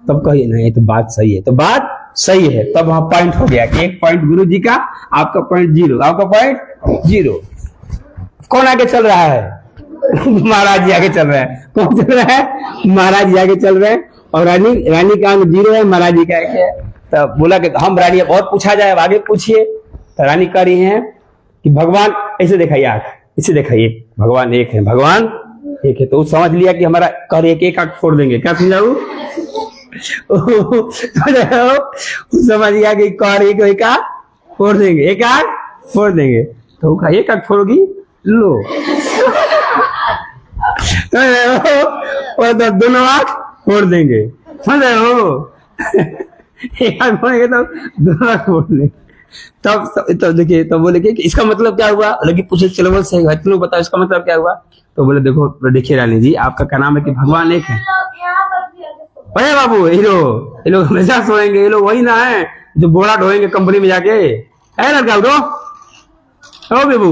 तब कहिए नहीं तो बात सही है, तो बात सही है। तब वहां पॉइंट हो गया कि 1 पॉइंट गुरु जी का, आपका पॉइंट 0, आपका पॉइंट 0। कौन आगे चल रहा है? महाराज जी आगे चल रहे हैं। कौन चल रहा है? महाराज जी आगे चल रहे हैं। और रानी का अंक 0 है, महाराज जी का 1 है। तो बोला कि हम रानी अब और पूछा जाए, अब आगे पूछिए। तो रानी कह रही है कि भगवान ऐसे दिखाइए, आंख इसे दिखाइए, भगवान एक है, भगवान एक है। तो समझ लिया कि हमारा कह रही है कि 1 आंख फोड़ देंगे। क्या समझाऊ? समझ गया कि कह रही है कि 1 आंख फोड़ देंगे, 1 आंख फोड़ देंगे। तो कहा 1 आंख फोड़ोगी, लो। और तो दोनों आंख फोड़ देंगे। समझ रहे हो? 1 आंख फोड़ेंगे तो दोनों आंख फोड़ देंगे। तब देखिए, तो बोले कि इसका मतलब क्या हुआ? लगी पूछे चलो सही है, तुम बताओ इसका मतलब क्या हुआ? तो बोले देखो, देखिए रानी जी, आपका क्या नाम है कि भगवान एक है। अरे बाबू, ये लोग हमेशा सोएंगे, ये लोग वही ना है जो बोरा ढोएंगे कंपनी में जाके। है लड़का उठो, ओ बेबू।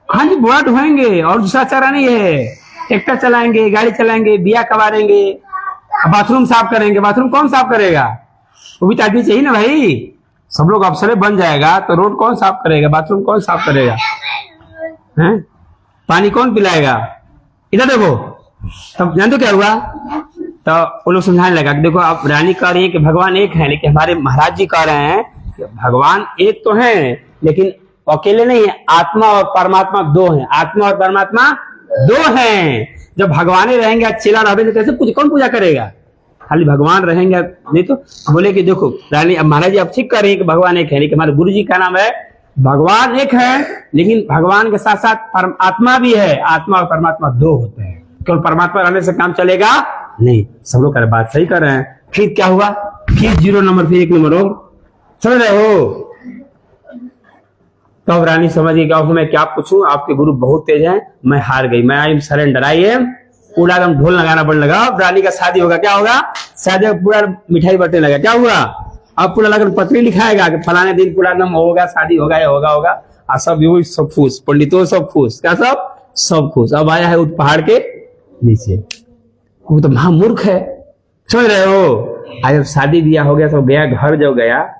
हाँ जी, बोरा ढोएंगे और दूसरा चारा नहीं है। ट्रैक्टर चलाएंगे, गाड़ी चलाएंगे, बिया कबारेंगे, बाथरूम साफ करेंगे। बाथरूम कौन साफ करेगा? वो भी आदमी चाहिए ना भाई। सब लोग अफसर बन जाएगा तो रोड कौन साफ करेगा? बाथरूम कौन साफ करेगा? हैं? पानी कौन पिलाएगा? इधर देखो। तब जान दो क्या हुआ? तो वो लोग समझाने लगा कि देखो, आप रानी कह रही है कि भगवान एक है, लेकिन हमारे महाराज जी कह रहे हैं कि भगवान एक तो है लेकिन अकेले नहीं है, आत्मा और परमात्मा 2 हैं। आत्मा और परमात्मा 2 हैं। जब भगवान रहेंगे, चेला रहेंगे, कैसे कौन पूजा करेगा? खाली भगवान रहेंगे नहीं। तो बोले कि देखो रानी, अब महाराज जी आप ठीक कर रहे हैं कि भगवान एक है, लेकिन हमारे गुरु जी का नाम है भगवान एक है, लेकिन भगवान के साथ साथ आत्मा भी है। आत्मा और परमात्मा 2 होते हैं। केवल परमात्मा रहने से काम चलेगा नहीं। सब लोग बात सही कर रहे हैं। फिर क्या हुआ? फिर 0 नंबर, फिर 1 नंबर हो। समझ रहे हो? तो अब रानी समझ गई कि मैं क्या पूछूं, आपके गुरु बहुत तेज हैं, मैं हार गई, मैं I am surrender, I am. पूरा एकदम ढोल लगाना पड़ने लगा। अब रानी का शादी होगा। क्या होगा? शादी पूरा मिठाई बटने लगा। क्या हुआ? अब पूरा लगन पत्री लिखाएगा कि फलाने दिन पूरा नाम होगा, शादी होगा, ये होगा होगा। और सब यू सब खुश, पंडितों सब खुश। क्या सब खुश। अब आया है पहाड़ के नीचे। वो तो महामूर्ख है। समझ रहे हो? आज जब शादी ब्याह हो गया तो गया घर, जब गया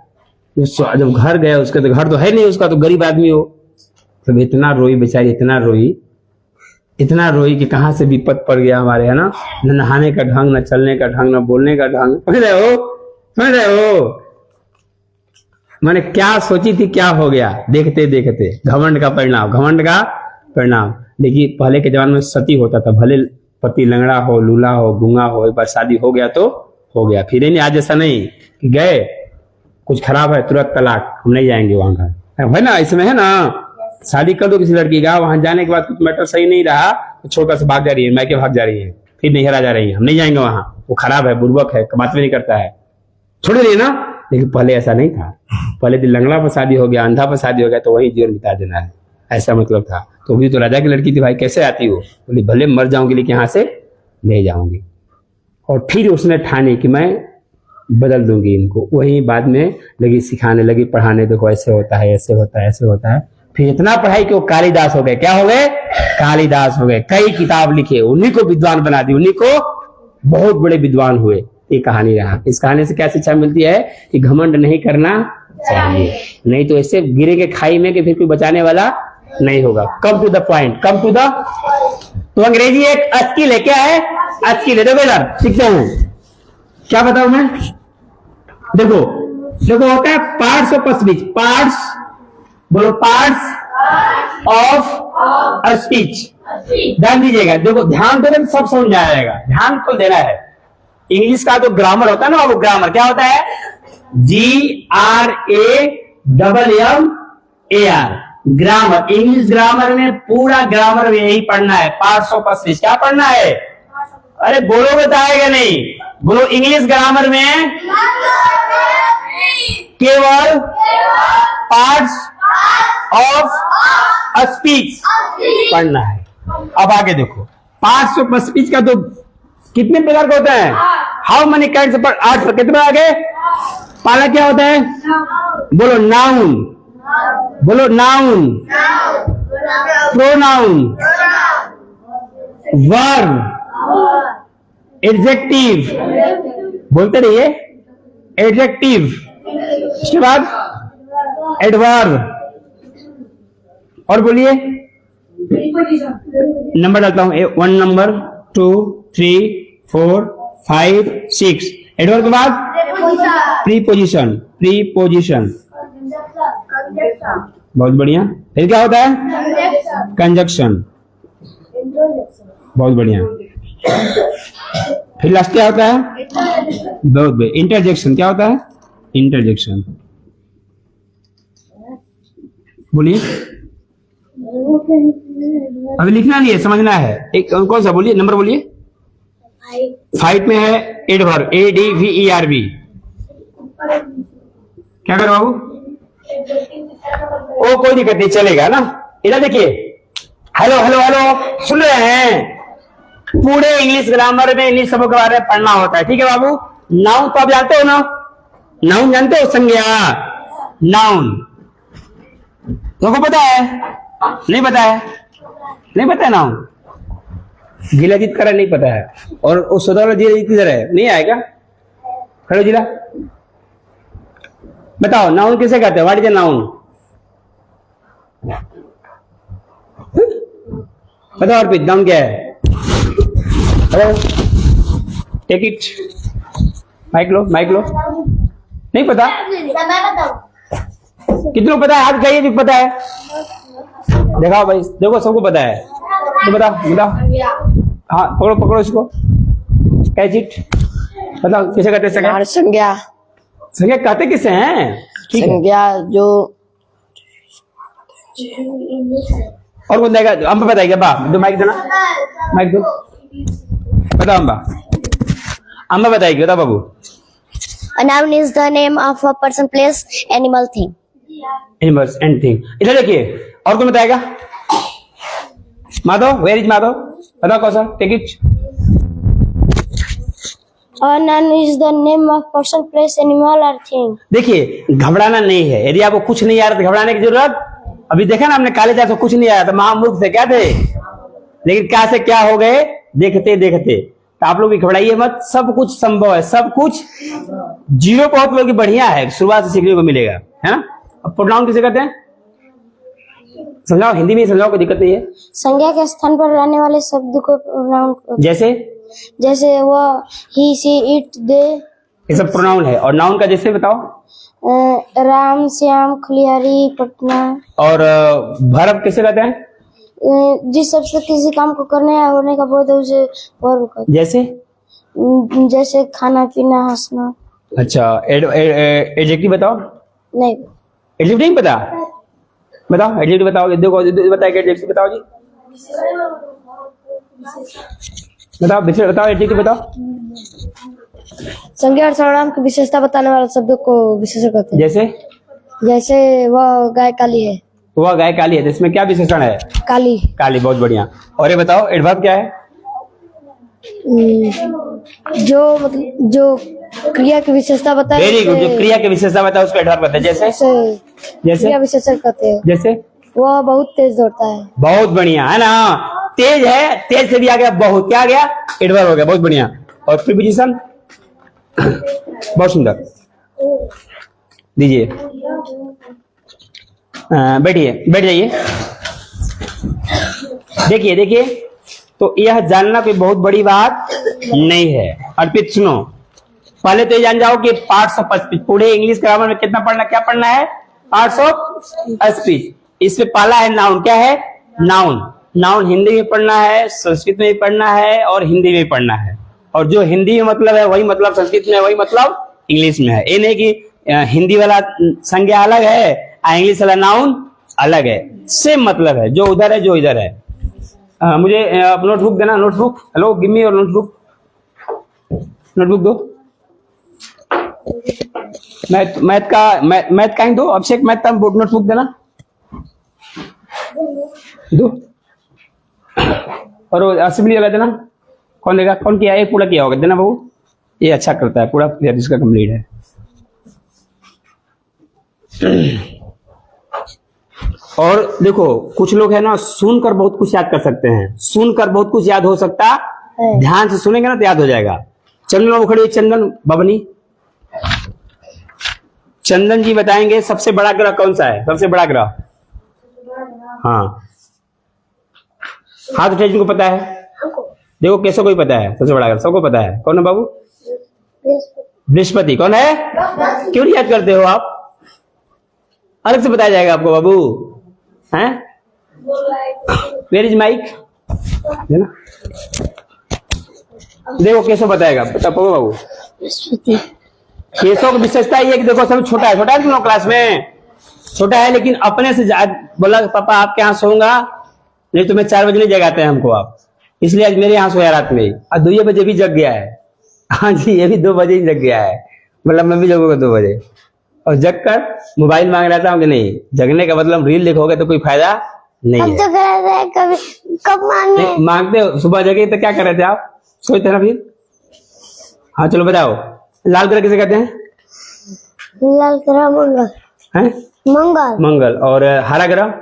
जब घर गया, उसके तो घर तो है नहीं, उसका तो गरीब आदमी हो। तो इतना रोई बेचारी, इतना रोई कि कहां से विपद पड़ गया हमारे, है ना? न नहाने का ढंग, न चलने का ढंग, न बोलने का ढंग। समझ रहे हो? मैंने क्या सोची थी, क्या हो गया देखते देखते। घमंड का परिणाम। देखिए पहले के जमाने में सती होता था, भले पति लंगड़ा हो, लूला हो, गूंगा हो, एक बार शादी हो गया तो हो गया। फिर नहीं, आज ऐसा नहीं कि गए कुछ खराब है तुरंत तलाक, हम नहीं जाएंगे वहां घर। है ना, इसमें है ना, शादी कर दो किसी लड़की का, वहां जाने के बाद कुछ मैटर सही नहीं रहा तो छोटा सा भाग जा रही है, मैके भाग जा रही है, फिर नैहरा जा रही है, हम नहीं जाएंगे वहां, वो खराब है, बुर्बक है, बात भी नहीं करता है, छोड़ रही है ना। लेकिन पहले ऐसा नहीं था, पहले दिन लंगड़ा पर शादी हो गया, अंधा पर शादी हो गया तो वही जीवन बिता देना है, ऐसा मतलब था। तो भी तो राजा की लड़की थी भाई, कैसे आती हो? बोली भले मर जाऊंगी लेकिन यहाँ से ले जाऊंगी। और फिर उसने ठानी कि मैं बदल दूंगी इनको। वही बाद में लगी सिखाने लगी, पढ़ाने, देखो ऐसे होता है, ऐसे होता है, ऐसे होता है। फिर इतना पढ़ाई कि वो कालिदास हो गए। क्या हो गए? कालिदास हो गए। कई किताब लिखे, उन्हीं को विद्वान बना दी, उन्हीं को बहुत बड़े विद्वान हुए। ये कहानी रहा। इस कहानी से क्या शिक्षा मिलती है कि घमंड नहीं करना चाहिए, नहीं तो ऐसे गिरेंगे खाई में कि फिर कोई बचाने वाला नहीं होगा। Come to the point, come to the. तो अंग्रेजी एक स्किल है। क्या है? स्किल है। देखो इधर सीखते हैं, क्या बताऊं मैं? देखो देखो होता है पार्ट्स ऑफ स्पीच। पार्ट्स, बोलो पार्ट्स ऑफ स्पीच। ध्यान दीजिएगा, देखो ध्यान देने में सब समझ में आ जाएगा, ध्यान को देना है। इंग्लिश का जो ग्रामर होता है ना, वो ग्रामर क्या होता है? GRAMMAR, grammar. इंग्लिश ग्रामर में पूरा ग्रामर में यही पढ़ना है, पार्ट्स ऑफ स्पीच। क्या पढ़ना है? अरे बोलो, बताएगा नहीं, बोलो। इंग्लिश ग्रामर में केवल पार्ट्स ऑफ स्पीच पढ़ना है। अब आगे देखो, पार्ट्स ऑफ स्पीच का तो कितने प्रकार का होता है? How many kinds of? 8 पर। कितने आगे? पहला क्या होता है? बोलो नाउन, बोलो नाउन, प्रोनाउन, वर्ब, एडजेक्टिव, बोलते रहिए, एडजेक्टिव। इसके बाद एडवर्ब, और बोलिए। नंबर डालता हूं, 1 नंबर, 2, 3, 4, 5, 6। एडवर्ब के बाद प्रीपोजिशन, प्रीपोजिशन, बहुत बढ़िया। फिर क्या होता है? कंजक्शन, बहुत बढ़िया। फिर लास्ट क्या होता है? बहुत बढ़िया। इंटरजेक्शन, क्या होता है? इंटरजेक्शन, बोलिए। अभी लिखना नहीं है, समझना है। एक कौन सा बोलिए, नंबर बोलिए। 5 में है एडवर्ब, ADVERB। क्या करो बाबू? ओ कोई दिक्कत नहीं, चलेगा ना। इधर देखिए, हेलो हेलो हेलो, सुन रहे हैं? पूरे इंग्लिश ग्रामर में इन्हीं सबों के बारे में पढ़ना होता है, ठीक है बाबू। नाउन तो आप जानते हो ना, नाउन जानते हो? संज्ञा, नाउन तुमको पता है? नहीं पता है? नहीं पता है नाउन? जिला जीत कर नहीं पता है। और उस जिला जीत किधर है? नहीं आएगा। खड़ो जिला, बताओ नाउन किसे कहते हैं? What is a noun? बताओ अर्पित, नाउन क्या है? हेलो, टेक इट, माइक लो, माइक लो। नहीं पता? कितने को पता है? हाथ उठाइए, पता है? देखा भाई, देखो सबको पता है। तो बताओ बताओ। हाँ पकड़ो पकड़ो इसको, कैच इट। बताओ किसे कहते हैं? संज्ञा। संज्ञा कहते किसे हैं? ठीक है। संज्ञा जो और कौन देगा? अम्बा बताएगा। बा दो, माइक देना, माइक दो। बताओ अम्बा, अम्बा बताएगी। बताओ बाबू। A noun is the name of a person, place, animal, thing. Animals and thing. इधर देखिए, और कौन बताएगा? Madhav, where is Madhav? बताओ कौन सा? Take it. A noun is the name of person, place, animal, or thing. देखिए, घबराना नहीं है। यदि आपको कुछ नहीं आ रहा तो घबराने की जरूरत। अभी देखा ना हमने, कालिदास को कुछ नहीं आया था, महामूर्ख से क्या थे, लेकिन क्या से क्या हो गए देखते देखते। तो आप लोग भी घबराइए मत, सब कुछ संभव है, सब कुछ। जीरो बहुत लोग बढ़िया है, शुरुआत से सीखने को मिलेगा, है ना। अब प्रोनाउन किसे कहते हैं? समझाओ, हिंदी में समझाओ, कोई दिक्कत नहीं है। संज्ञा के स्थान पर रहने वाले शब्द को प्रोनाउन। जैसे जैसे वह, ही, सी, इट, दे, ये सब प्रोनाउन है। और नाउन का जैसे बताओ। राम, श्याम, खलियारी, पटना। और वर्ब किसे कहते हैं? जिस शब्द से किसी काम को करने या होने का बोध है उसे वर्ब कहते जैसे हैं। जैसे खाना, पीना, हंसना। अच्छा, एडजेक्टिव बताओ। नहीं, एडजेक्टिव नहीं पता? बताओ एडजेक्टिव बताओ, देखो बताइए एडजेक्टिव बताओ जी, बताओ बताओ एडजेक्टिव बताओ। संज्ञा और सर्वनाम की विशेषता बताने वाले शब्दों को विशेषण कहते हैं। जैसे जैसे वह गाय काली है। वह गाय काली है, तो इसमें क्या विशेषण है? काली। काली, बहुत बढ़िया। और ये बताओ एडवर्ब क्या है? जो मतलब जो क्रिया की विशेषता बताए। वेरी गुड, जो क्रिया की विशेषता बताओ उसको एडवर्ब कहते हैं। जैसे जैसे क्रिया विशेषण कहते हैं। जैसे वह बहुत तेज दौड़ता है। बहुत बढ़िया, है ना? तेज है, तेज से भी आ गया बहुत, क्या आ गया? एडवर्ब हो गया, बहुत बढ़िया। और प्रीपोजिशन बहुत सुंदर, दीजिए, बैठिए, बैठ जाइए। देखिए देखिए, तो यह जानना कोई बहुत बड़ी बात नहीं है। अर्पित सुनो, पहले तो ये जान जाओ कि पार्ट्स ऑफ स्पीच, पूरे इंग्लिश ग्रामर में कितना पढ़ना, क्या पढ़ना है? Parts of speech. इसमें पहला है नाउन। क्या है? नाउन। नाउन हिंदी में पढ़ना है, संस्कृत में भी पढ़ना है और हिंदी में भी पढ़ना है। और जो हिंदी में मतलब है वही मतलब संस्कृत में, वही मतलब इंग्लिश में है। ये नहीं कि हिंदी वाला संज्ञा अलग है और इंग्लिश वाला नाउन अलग है, सेम मतलब है, जो उधर है जो इधर है। मुझे नोटबुक देना, notebook. Hello, give me your notebook, notebook दो। मैथ का ही दो, अभिषेक मैथ का नोटबुक देना दो। और असेंबली वाला देना, कौन देगा? कौन किया? ये पूरा किया होगा, देना बाबू, ये अच्छा करता है पूरा, इसका कंप्लीट है। और देखो कुछ लोग है ना, सुनकर बहुत कुछ याद कर सकते हैं, सुनकर बहुत कुछ याद हो सकता है, ध्यान से सुनेंगे ना तो याद हो जाएगा। चंदन बाबू खड़ी, चंदन बबनी, चंदन जी बताएंगे सबसे बड़ा ग्रह कौन सा है? सबसे बड़ा ग्रह, हाँ, हाथ उठाइए जिनको पता है। देखो कैसे कोई पता है सबसे बड़ा ग्रह, सबको पता है। कौन है बाबू? बृहस्पति। कौन है? क्यों नहीं याद करते हो आप? अलग से बताया जाएगा आपको बाबू, हैं? Where is Mike? देखो कैसे बताएगा, बता पाओ बाबू। केशव की विशेषता ये कि देखो सब छोटा है, छोटा है दोनों क्लास में, छोटा है लेकिन अपने से बोला पापा आपके यहाँ सोऊंगा, नहीं तो मैं 4 बजे नहीं जगाते हैं हमको आप, इसलिए आज मेरे यहाँ सोया रात में, और 2 बजे भी जग गया है। हाँ जी, ये भी 2 बजे ही जग गया है, मतलब मैं भी जगूंगा 2 बजे। और जग कर मोबाइल मांग रहा था, हम नहीं, जगने का मतलब रील देखोगे तो कोई फायदा नहीं है। तो कभी कब मांगते हो? सुबह जगे तो क्या कर रहे थे आप? सोचते ना फिर? हाँ चलो बताओ, लाल ग्रह किसे कहते हैं? लाल ग्रह मंगल है, मंगल। मंगल। और हरा ग्रह?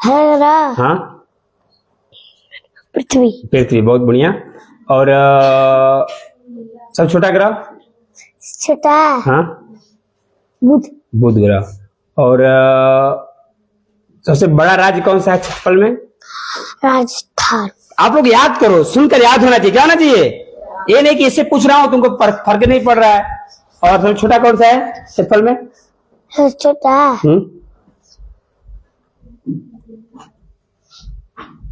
हरा, हाँ, पृथ्वी। पृथ्वी, बहुत बढ़िया। और सब छोटा ग्रह? छोटा, हाँ, बुध। बुध ग्रह। और सबसे बड़ा राज्य कौन सा है क्षेत्रफल में? राजस्थान। आप लोग याद करो, सुनकर याद होना चाहिए, क्या होना चाहिए? ये नहीं कि इससे पूछ रहा हूं तुमको फर्क नहीं पड़ रहा है। और सबसे छोटा कौन सा है क्षेत्रफल में? छोटा,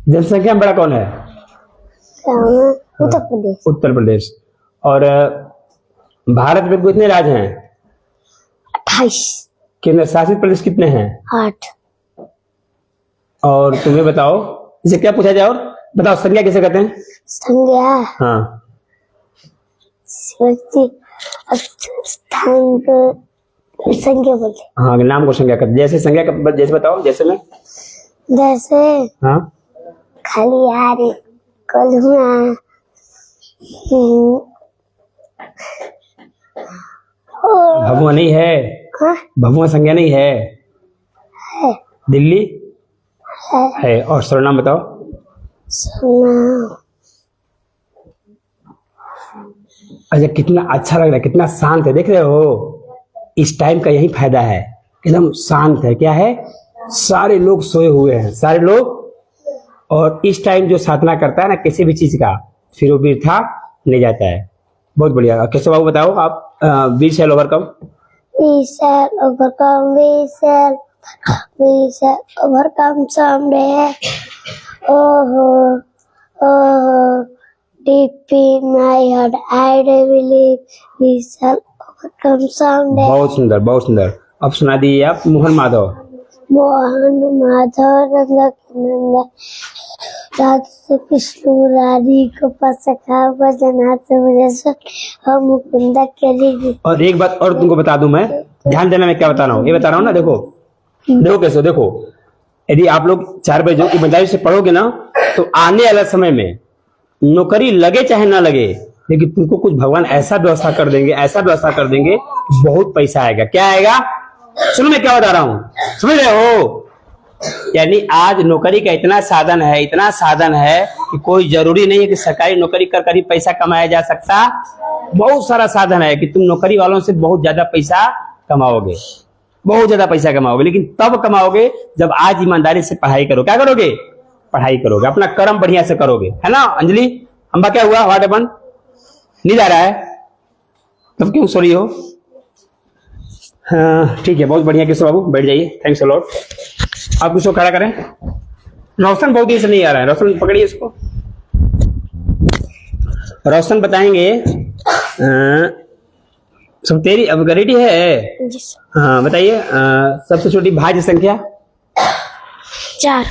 जनसंख्या में बड़ा कौन है? उत्तर प्रदेश। उत्तर प्रदेश। और भारत में कितने राज्य हैं? 28। केंद्र शासित प्रदेश कितने हैं? 8। और तुम्हें बताओ, इसे क्या पूछा जाए? और बताओ संज्ञा किसे कहते हैं? संज्ञा, हाँ, स्थान को संज्ञा बोलते हैं। हाँ, नाम को संज्ञा कहते हैं। जैसे संज्ञा का जैसे बताओ, जैसे में, जैसे हाँ, खलिहारी, कलहुआ, भभुआ नहीं है, भभुआ संज्ञा नहीं है, दिल्ली है। और सर्वनाम बताओ। अच्छा, कितना अच्छा लग रहा है, कितना शांत है, देख रहे हो? इस टाइम का यही फायदा है, एकदम शांत है। क्या है? सारे लोग सोए हुए हैं, सारे लोग। और इस टाइम जो साधना करता है ना किसी भी चीज का, फिर वो वृथा नहीं जाता है। बहुत बढ़िया। कैसे बाबू बताओ आप? We shall overcome, we shall overcome, we shall overcome someday. Oh, oh, deep in my heart, I do believe we shall overcome someday. बहुत सुंदर, बहुत सुंदर। अब सुना दीजिए आप मोहन माधव। मोहन माधव लखनंदन राधा कृष्ण मुरारी गोपाल सखा भजनाथ मुझे हम मुकुंदा करेगी। और एक बात और तुमको बता दूं मैं, ध्यान देना मैं क्या बता रहा हूँ, ये बता रहा हूँ ना, देखो देखो कैसे, देखो यदि आप लोग 4 बजे की ईमानदारी से पढ़ोगे ना, तो आने वाला समय में नौकरी लगे चाहे ना लगे, लेकिन तुमको कुछ भगवान ऐसा व्यवस्था कर देंगे, ऐसा व्यवस्था कर देंगे, बहुत पैसा आएगा। क्या आएगा? सुनो मैं क्या बता रहा हूँ, समझ रहे हो? यानी आज नौकरी का इतना साधन है, इतना साधन है कि कोई जरूरी नहीं है कि सरकारी नौकरी कर ही पैसा कमाया जा सकता। बहुत सारा साधन है कि तुम नौकरी वालों से बहुत ज्यादा पैसा कमाओगे, बहुत ज्यादा पैसा कमाओगे, लेकिन तब कमाओगे जब आज ईमानदारी से पढ़ाई करो। क्या करोगे? पढ़ाई करोगे, अपना कर्म बढ़िया से करोगे, है ना? अंजलि अंबा क्या हुआ? What happened? नहीं जा रहा है तब क्यों सो रही हो? हाँ ठीक है, बहुत बढ़िया किशोर बाबू, बैठ जाइए, थैंक्स अ लॉट। आप इसको खड़ा करें। रोशन बहुत देर से नहीं आ रहा है, रोशन पकड़िए इसको। रोशन बताएंगे सब तेरी अब रेडी है? हाँ बताइए, सबसे छोटी भाज्य संख्या 4।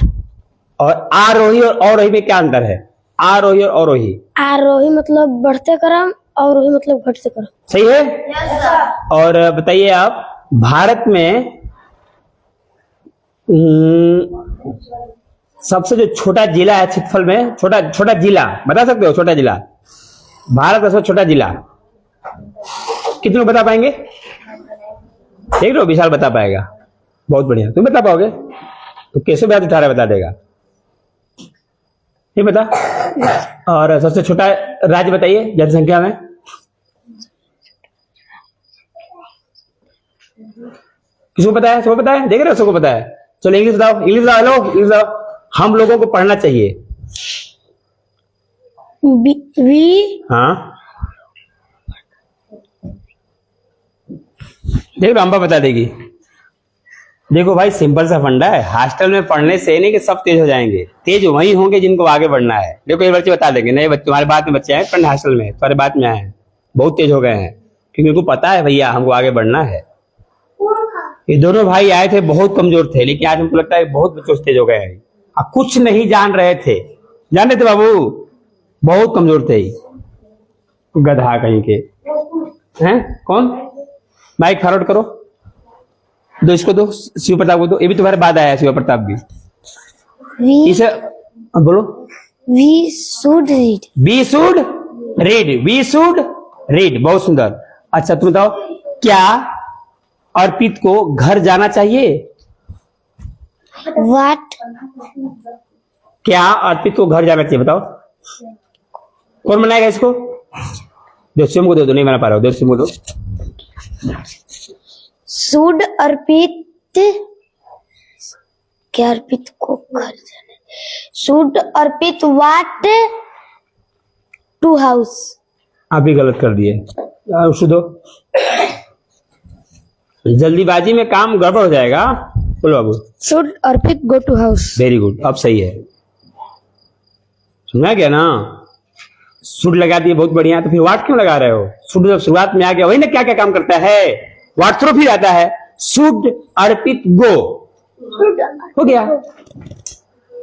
और आरोही और अवरोही में क्या अंतर है? आरोही और अवरोही। आरोही मतलब बढ़ते क्रम, अवरोही मतलब घटते क्रम। सही है। और बताइए आप, भारत में सबसे जो छोटा जिला है क्षेत्रफल में, छोटा जिला बता सकते हो? छोटा जिला, भारत का सबसे छोटा जिला कितने लोग बता पाएंगे? देख लो विशाल बता पाएगा, बहुत बढ़िया। तुम बता पाओगे? तो कैसे बात उठा रहा बता देगा, ये बता। और सबसे छोटा राज्य बताइए जनसंख्या में। किसको पता है? सबको पता है? देख रहे हो सबको पता है? चलो इंग्लिश बताओ, इंग्लिश बताओ, हेलो इंग्लिश बताओ। हम लोगों को पढ़ना चाहिए। हाँ देख लो अम्बा बता देगी। देखो भाई सिंपल सा फंडा है, हॉस्टल में पढ़ने से नहीं कि सब तेज हो जाएंगे, तेज वही होंगे जिनको आगे बढ़ना है। देखो ये बच्चे बता देंगे, नहीं बच्चे तुम्हारे बात में बच्चे हैं पढ़ने हॉस्टल में, तुम्हारे बात में आए हैं, बहुत तेज हो गए हैं, क्योंकि उनको पता है भैया हमको आगे बढ़ना है। ये दोनों भाई आए थे बहुत कमजोर थे, लेकिन आज हमको लगता है बहुत बच्चों से तेज हो गए हैं। अब कुछ नहीं जान रहे थे, जान रहे थे बाबू, बहुत कमजोर थे, गधा कहीं के हैं। कौन? माइक फॉरवर्ड करो, दो इसको दो, शिव प्रताप को दो, ये भी तुम्हारे बाद आया शिव प्रताप भी। इसे बोलो। We should read. We should read, we should read, बहुत सुंदर। अच्छा तुम बताओ, क्या अर्पित को घर जाना चाहिए? व्हाट? क्या अर्पित को घर जाना चाहिए बताओ? कौन बनाएगा इसको? दो शिव को दो, नहीं बना पा रहा हो, दो शिव को दो। शुड अर्पित, क्या अर्पित को घर जाना? Should Arpit what to house. आप भी गलत कर दिए, दो। जल्दीबाजी में काम गड़बड़ हो जाएगा, बोलो बाबू। Should Arpit go to house. Very good, अब सही है, सुना गया ना? शुड लगा दिए, बहुत बढ़िया। तो फिर वाट क्यों लगा रहे हो? शुड जब शुरुआत में आ गया, वही ना क्या क्या काम करता है, वाट थ्रो फिर आता है। शुड अर्पित गो, हो गया।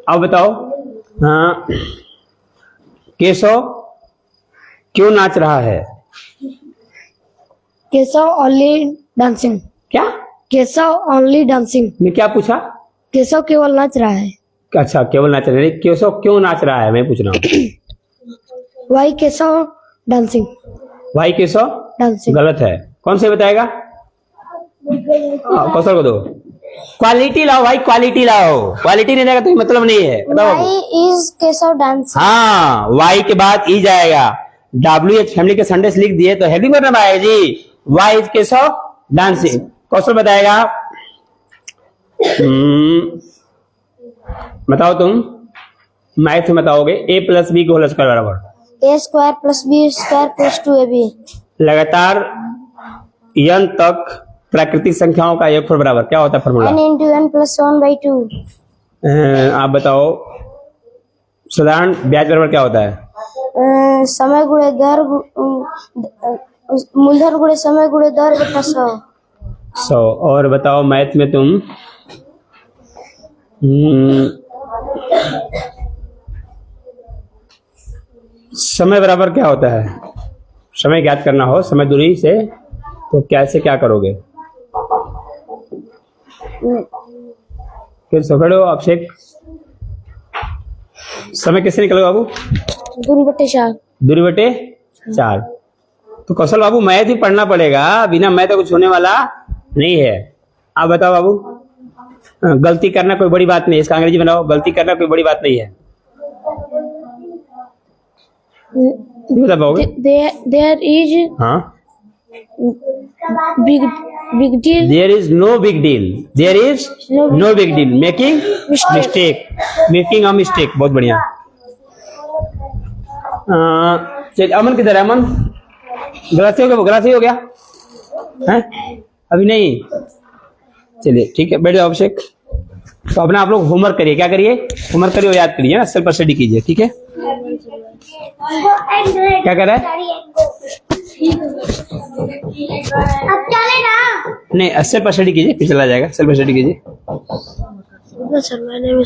अब बताओ, हाँ केशव क्यों नाच रहा है? Keshav only dancing. क्या? Keshav only dancing. मैं क्या पूछा? केशव केवल नाच रहा है। अच्छा केवल नाच रहा है, केशव क्यों नाच रहा है मैं पूछ रहा हूँ। Why Keshav dancing. Why Keshav dancing गलत है, कौन से बताएगा? कौशल को दो। क्वालिटी लाओ भाई, क्वालिटी लाओ, क्वालिटी नहीं रहेगा तो मतलब नहीं है। Why is Keshav dancing. हाँ वाई के बाद ई जाएगा, WH फैमिली के संडेस लिख दिए तो हेडिंग में आएगा जी, वाई इज केशव डांसिंग। कौशल बताएगा। बताओ तुम मैथ में बताओगे, A + B होल स्क्वायर बराबर A² + B² + 2AB। लगातार n तक प्राकृतिक संख्याओं का योगफल बराबर क्या होता है फॉर्मूला? n × n + 1/2। आप बताओ साधारण ब्याज बराबर क्या होता है? समय गुणे दर, मूलधन गुणे समय गुणे दर बटा 100। 100। और बताओ मैथ में तुम समय बराबर क्या होता है? समय ज्ञात करना हो समय दूरी से तो कैसे क्या करोगे? फिर सो खड़े हो अभिषेक। समय किससे निकलेगा बाबू? 2/4। दूरी बटे 4। तो कौशल बाबू मैथ ही पढ़ना पड़ेगा, बिना मैथ तो कुछ होने वाला नहीं है। आप बताओ बाबू। गलती करना कोई बड़ी बात नहीं है, इसका अंग्रेजी बनाओ। गलती करना कोई बड़ी बात नहीं है, बता पाओगे? There is हाँ, big deal. There is no big deal. There is no big deal making mistake. Making a mistake, बहुत बढ़िया। चलिए अमन किधर है? अमन गलती हो गया, गलती हो गया है? अभी नहीं। चलिए ठीक है, बैठ जाओ अभिषेक। तो अपना आप लोग होमवर्क करिए। क्या करिए? होमवर्क करिए और याद करिए ना, सेल्फ पर स्टडी कीजिए। ठीक है, क्या कर रहा है? अब चले ना। नहीं, सेल्फ पर स्टडी कीजिए, फिर चला जाएगा। सेल्फ पर स्टडी कीजिए। सर मैंने भी